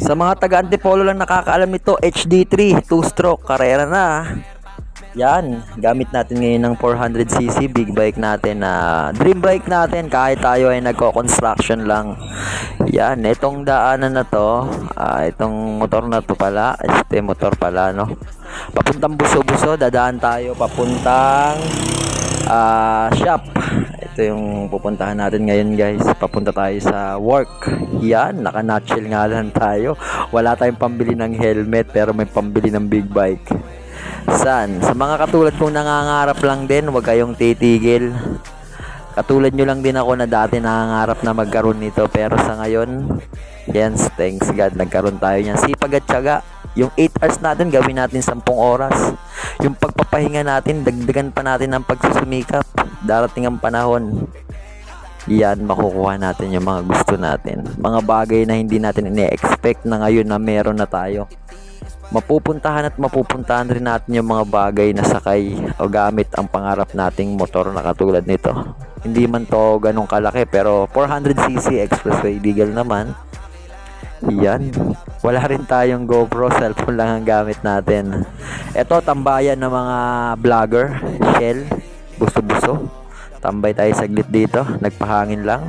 Sa mga taga-Antipolo lang nakakaalam nito, HD3, 2-stroke, karera na. Yan, gamit natin ngayon ng 400cc big bike natin na dream bike natin kahit tayo ay nagko-construction lang. Yan, itong daanan na to, itong motor na to pala, motor pala no. Papuntang Buso-Buso, dadaan tayo papuntang shop. Ito yung pupuntahan natin ngayon guys. Papunta tayo sa work. Yan, naka-nutshell nga lang tayo. Wala tayong pambili ng helmet pero may pambili ng big bike. San? Sa mga katulad kong nangangarap lang din, huwag kayong titigil. Katulad nyo lang din ako na dati nangangarap na magkaroon nito. Pero sa ngayon, yan, thanks God, nagkaroon tayo niyan. Sipag at tiyaga. Yung 8 hours natin, gawin natin 10 oras. Yung pagpapahinga natin, dagdagan pa natin ang pagsusumikap. Darating ang panahon, yan, makukuha natin yung mga gusto natin. Mga bagay na hindi natin ine-expect na ngayon na meron na tayo. Mapupuntahan at mapupuntahan rin natin yung mga bagay na sakay o gamit ang pangarap nating motor na katulad nito. Hindi man to ganong kalaki pero 400cc expressway legal naman. Yan. Wala rin tayong GoPro, cellphone lang ang gamit natin. Ito, tambayan ng mga vlogger, Shell, Buso-Buso. Tambay tayo saglit dito, nagpahangin lang.